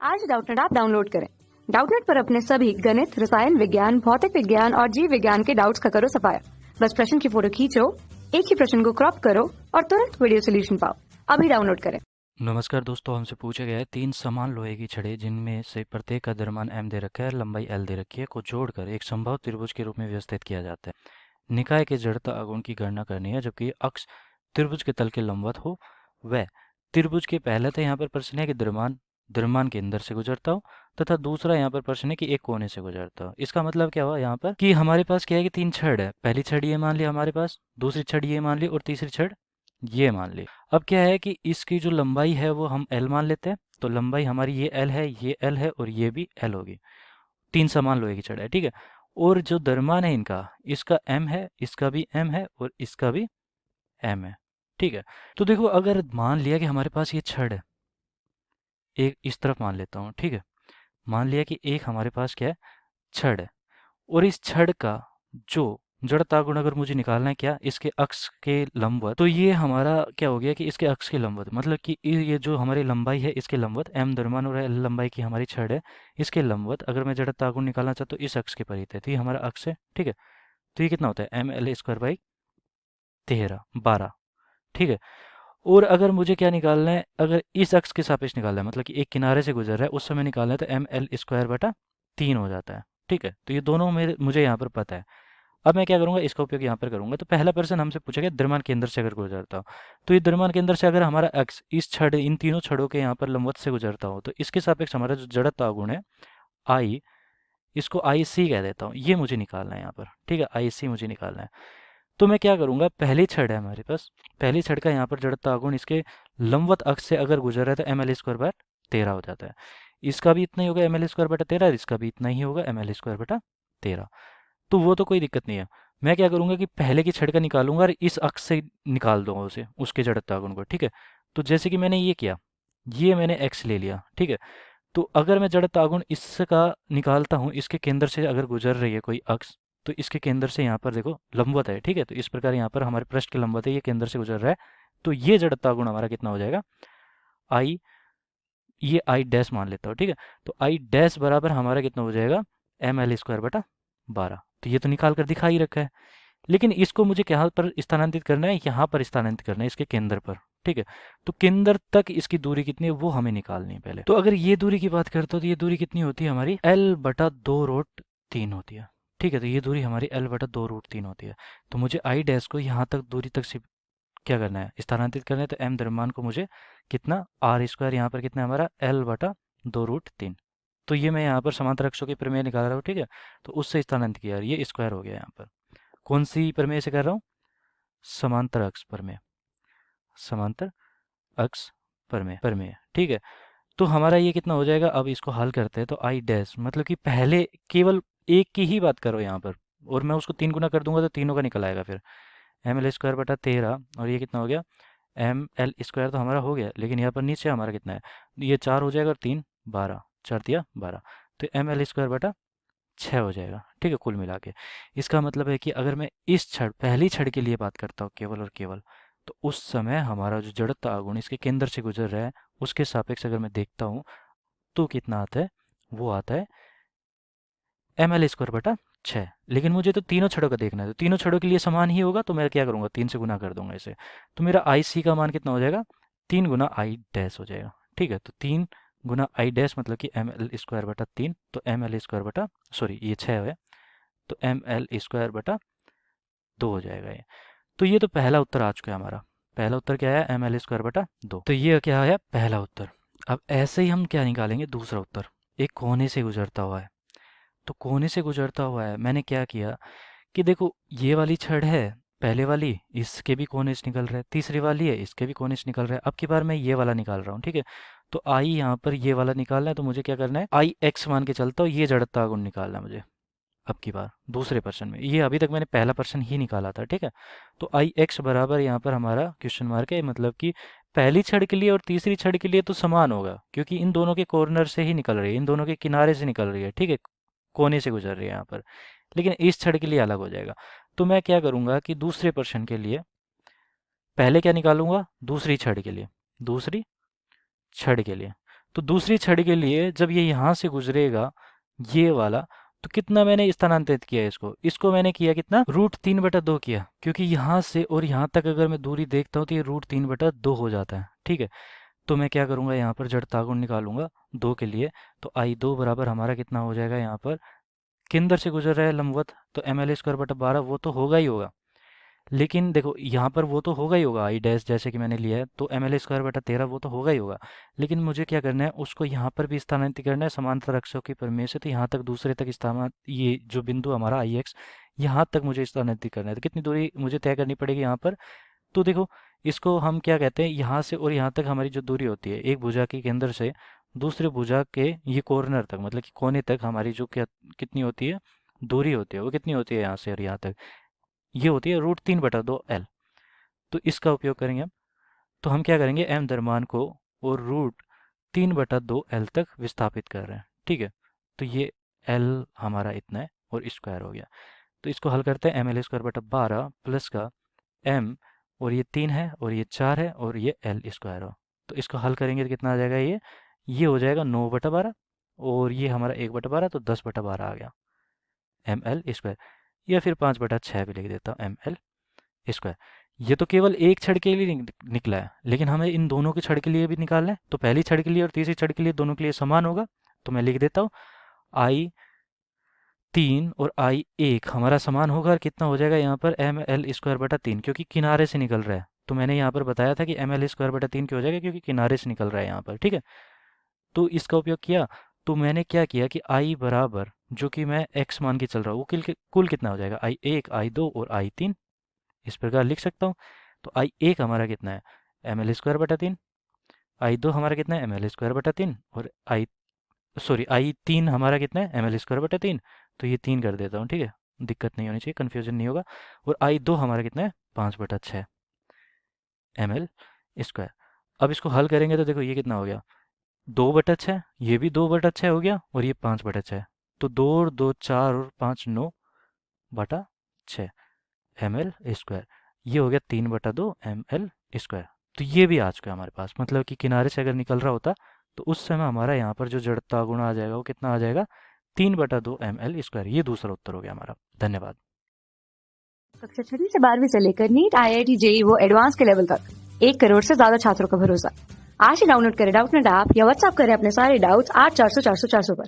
आज Doubtnut app download करें। Doubtnut पर अपने सभी गणित, रसायन विज्ञान, भौतिक विज्ञान और जीव विज्ञान के डाउट्स का करो सफाया। बस प्रश्न की फोटो खींचो, एक ही प्रश्न को क्रॉप करो और तुरंत वीडियो सोल्यूशन पाओ। अभी डाउनलोड करें। नमस्कार दोस्तों, हमसे पूछा गया है 3 समान लोहे की छड़ें जिनमें से प्रत्येक का द्रव्यमान m दे रखा है और लंबाई l दे रखी है को जोड़कर एक संभव त्रिभुज के रूप में व्यवस्थित किया जाता है। निकाय के जड़ता आघूर्ण की गणना करनी है जबकि अक्ष त्रिभुज के तल के लंबवत हो। वह त्रिभुज के पहले तो यहाँ पर प्रश्न है कि द्रव्यमान द्रव्यमान के अंदर से गुजरता हो, तथा दूसरा यहाँ पर प्रश्न है कि एक कोने से गुजरता हो। इसका मतलब क्या हुआ यहाँ पर कि हमारे पास क्या है कि 3 छड़ है। पहली छड़ ये मान लिया हमारे पास, दूसरी छड़ ये मान ली और तीसरी छड़ ये मान ली। अब क्या है कि इसकी जो लंबाई है वो हम l मान लेते हैं, तो लंबाई हमारी ये l है, ये l है और ये भी l होगी। 3 समान लोहे की छड़ है, ठीक है। और जो द्रव्यमान है इनका, इसका m है, इसका भी m है और इसका भी m है, ठीक है। तो देखो, अगर मान लिया कि हमारे पास ये छड़ है, एक इस तरफ मान लेता हूँ, ठीक है। मान लिया कि एक हमारे पास क्या है, छड़ है, और इस छड़ का जो जड़ता गुण अगर मुझे निकालना है क्या, इसके अक्ष के लंबवत, तो ये हमारा क्या हो गया कि इसके अक्ष के लंबवत मतलब कि ये जो हमारी लंबाई है इसके लंबवत, m द्रव्यमान और l लंबाई की हमारी छड़ है, इसके लंबवत अगर मैं जड़ता गुण निकालना चाहता हूँ तो इस अक्ष के परित है, तो ये हमारा अक्ष है, ठीक है। तो ये कितना होता है, ml²/13 12, ठीक है। और अगर मुझे क्या निकालना है, अगर इस अक्ष के सापेक्ष निकालना है मतलब कि एक किनारे से गुजर रहा है उस समय निकालना है, तो ml²/3 हो जाता है, ठीक है। तो ये दोनों मेरे मुझे यहाँ पर पता है। अब मैं क्या करूंगा, इसका उपयोग यहाँ पर करूंगा। तो पहला प्रश्न हमसे पूछा गया द्रव्यमान केंद्र से अगर गुजरता हो, तो ये द्रव्यमान केंद्र से अगर हमारा अक्ष इस छड़ इन तीनों छड़ों के यहाँ पर लंबवत से गुजरता हो, तो इसके सापेक्ष हमारा जो जड़त्व गुण है आई, इसको आई सी कह देता हूँ, ये मुझे निकालना है यहाँ पर, ठीक है। आई सी मुझे निकालना है। तो मैं क्या करूंगा, पहली छड़ है हमारे पास, पहली छड़ का यहाँ पर जड़त्व गुण इसके लंबवत अक्ष से अगर गुजर रहा है तो ml²/13 हो जाता है। इसका भी इतना ही होगा ml²/13, इसका भी इतना ही होगा ml²/13। तो वो तो कोई दिक्कत नहीं है। मैं क्या करूंगा कि पहले की छड़ का निकालूंगा और इस अक्ष से निकाल दूंगा उसे, उसके जड़त्व गुण को, ठीक है। तो जैसे कि मैंने ये किया, ये मैंने x ले लिया, ठीक है। तो अगर मैं जड़त्व गुण इसका निकालता हूँ, इसके केंद्र से अगर गुजर रही है कोई अक्ष, तो इसके केंद्र से यहाँ पर देखो लंबवत है, ठीक है। तो इस प्रकार यहाँ पर हमारे पृष्ठ के लंबवत है, ये केंद्र से गुजर रहा है, तो ये जड़त्व गुण हमारा कितना हो जाएगा, आई, ये आई डैश मान लेता हूँ, ठीक है। तो आई डैश बराबर हमारा कितना हो जाएगा, ml²/12। तो ये तो निकाल कर दिखा ही रखा है, लेकिन इसको मुझे कहाँ पर स्थानांतरित करना है, यहाँ पर स्थानांतरित करना है, इसके केंद्र पर, ठीक है। तो केंद्र तक इसकी दूरी कितनी है वो हमें निकालनी है पहले। तो अगर ये दूरी की बात करते हो तो ये दूरी कितनी होती है हमारी, l/2√3 होती है, ठीक है। तो ये दूरी हमारी l/2√3 होती है। तो मुझे आई डैश को यहाँ तक दूरी तक से क्या करना है, स्थानांतरित करना है। तो m द्रव्यमान को मुझे कितना, r², यहाँ पर कितना है हमारा l/2√3। तो ये मैं यहाँ पर समांतर अक्षों के प्रमेय निकाल रहा हूँ, ठीक है। तो उससे स्थानांतरित किया, ये स्क्वायर हो गया यहाँ पर। कौन सी प्रमेय से कर रहा हूँ, समांतर अक्ष प्रमेय, समांतर अक्ष प्रमेय, ठीक है। तो हमारा ये कितना हो जाएगा, अब इसको हल करते हैं। तो आई डैश मतलब कि पहले केवल एक की ही बात करो यहाँ पर, और मैं उसको 3 गुना कर दूंगा तो तीनों का निकल आएगा फिर, ml²/13, और ये कितना हो गया, ml² तो हमारा हो गया, लेकिन यहाँ पर नीचे हमारा कितना है, ये 4 हो जाएगा और 3 12, 4×3 = 12। तो ml²/6 हो जाएगा, ठीक है, कुल मिला के। इसका मतलब है कि अगर मैं इस छड़, पहली छड़ के लिए बात करता हूँ केवल और केवल, तो उस समय हमारा जो जड़त्व आघूर्ण इसके केंद्र से गुजर रहा है उसके सापेक्ष अगर मैं देखता हूँ तो कितना आता है, वो आता है ml²/6। लेकिन मुझे तो तीनों छड़ों का देखना है, तो तीनों छड़ों के लिए समान ही होगा, तो मैं क्या करूँगा, 3 से गुना कर दूंगा इसे। तो मेरा आई सी का मान कितना हो जाएगा, 3 गुना आई डैश हो जाएगा, ठीक है। तो 3 गुना आई डैश मतलब कि ml²/3, तो ml² सॉरी ये 6 है, तो ml²/2 हो जाएगा ये। तो ये तो पहला उत्तर आ चुका है हमारा। पहला उत्तर क्या है, ml²/2। तो ये क्या है, पहला उत्तर। अब ऐसे ही हम क्या निकालेंगे, दूसरा उत्तर। एक कोने से गुजरता हुआ है, तो कोने से गुजरता हुआ है, मैंने क्या किया कि देखो ये वाली छड़ है, पहले वाली, इसके भी कोने से निकल रहा है, तीसरी वाली है, इसके भी कोने से निकल रहा है। अब की बार मैं ये वाला निकाल रहा हूँ, ठीक है। तो आई यहाँ पर ये वाला निकालना है, तो मुझे क्या करना है, आई एक्स मान के चलता हूँ, ये जड़त्व गुण निकालना है मुझे। अब की बार दूसरे पर्सन में, ये अभी तक मैंने पहला पर्सन ही निकाला था, ठीक है। तो आई एक्स बराबर यहाँ पर हमारा क्वेश्चन मार्क है, मतलब कि पहली छड़ के लिए और तीसरी छड़ के लिए तो समान होगा, क्योंकि इन दोनों के कॉर्नर से ही निकल रही है, इन दोनों के किनारे से निकल रही है, ठीक है, कोने से गुजर रही है यहाँ पर। लेकिन इस छड़ के लिए अलग हो जाएगा। तो मैं क्या करूँगा कि दूसरे पर्सन के लिए पहले क्या निकालूंगा, दूसरी छड़ के लिए, दूसरी छड़ के लिए। तो दूसरी छड़ी के लिए जब ये यहाँ से गुजरेगा ये वाला, तो कितना मैंने स्थानांतरित किया इसको, मैंने किया कितना, √3/2 किया, क्योंकि यहाँ से और यहाँ तक अगर मैं दूरी देखता हूँ तो ये √3/2 हो जाता है। ठीक है, तो मैं क्या करूँगा, यहाँ पर जड़ता गुण निकालूंगा 2 के लिए। तो I2 बराबर हमारा कितना हो जाएगा, यहाँ पर केंद्र से गुजर रहा है लंबवत, तो ml²/12 वो तो होगा ही होगा। लेकिन देखो यहाँ पर वो तो होगा ही होगा, आई डैश जैसे कि मैंने लिया है, तो ml²/13 वो तो होगा ही होगा। लेकिन मुझे क्या करना है, उसको यहाँ पर भी स्थानांतरित करना है समांतर अक्षों की प्रमेय से, तो यहाँ तक दूसरे तक ये जो बिंदु हमारा IX यहाँ तक मुझे स्थानांतरित करना है। तो कितनी दूरी मुझे तय करनी पड़ेगी यहाँ पर, तो देखो इसको हम क्या कहते हैं, यहाँ से और यहाँ तक हमारी जो दूरी होती है, एक भुजा के केंद्र से दूसरे भुजा के ये कॉर्नर तक, मतलब कि कोने तक हमारी जो क्या कितनी होती है दूरी होती है, वो कितनी होती है यहाँ से और यहाँ तक, ये होती है √3/2L। तो इसका उपयोग करेंगे हम। तो हम क्या करेंगे, m द्रव्यमान को और √3/2L तक विस्थापित कर रहे हैं। ठीक है, तो ये L हमारा इतना है और स्क्वायर हो गया। तो इसको हल करते हैं, ml²/12 प्लस का m, और ये 3 है और ये 4 है और ये L² हो। तो इसको हल करेंगे तो कितना आ जाएगा, ये हो जाएगा 9/12 और ये हमारा 1/12, तो 10/12 आ गया ml²। या फिर 5/6 भी लिख देता हूँ ml²। ये तो केवल एक छड़ के लिए निकला है, लेकिन हमें इन दोनों के छड़ के लिए भी निकालना है। तो पहली छड़ के लिए और तीसरी छड़ के लिए दोनों के लिए समान होगा, तो मैं लिख देता हूँ I3 और I1 हमारा समान होगा, और कितना हो जाएगा यहाँ पर ml²/3, क्योंकि किनारे से निकल रहा है। तो मैंने यहाँ पर बताया था कि ml²/3 क्यों हो जाएगा, क्योंकि किनारे से निकल रहा है यहाँ पर। ठीक है, तो इसका उपयोग किया, तो मैंने क्या किया कि I बराबर, जो कि मैं x मान के चल रहा हूँ, वो कुल कितना हो जाएगा, I1 I2 और I3 इस प्रकार लिख सकता हूँ। तो I1 हमारा कितना है, ml²/3, I2 हमारा कितना है, ml²/3, और I3 हमारा कितना है, ml²/3। तो ये 3 कर देता हूँ, ठीक है, दिक्कत नहीं होनी चाहिए, कन्फ्यूजन नहीं होगा। और I2 हमारा कितना है, 5/6 ml²। अब इसको हल करेंगे तो देखो ये कितना हो गया, 2/6, ये भी 2/6 हो गया, और ये 5/6। तो 2 और 2 4 और 5 9/6 ml²। ये हो गया 3/2 ml²। तो ये भी आ चुका है हमारे पास, मतलब कि किनारे से अगर निकल रहा होता तो उस समय हमारा यहाँ पर जो जड़ता गुण आ जाएगा वो कितना आ जाएगा, 3/2 ml²। ये दूसरा उत्तर हो गया हमारा। धन्यवाद। कक्षा 6वीं से 12वीं से लेकर नीट, IIT, JEE वो एडवांस के लेवल तक 1 करोड़ से ज्यादा छात्रों का भरोसा। आज ही डाउनलोड करें डाउटनेट ऐप या व्हाट्सएप करें अपने सारे डाउट्स 8400 400 400 पर।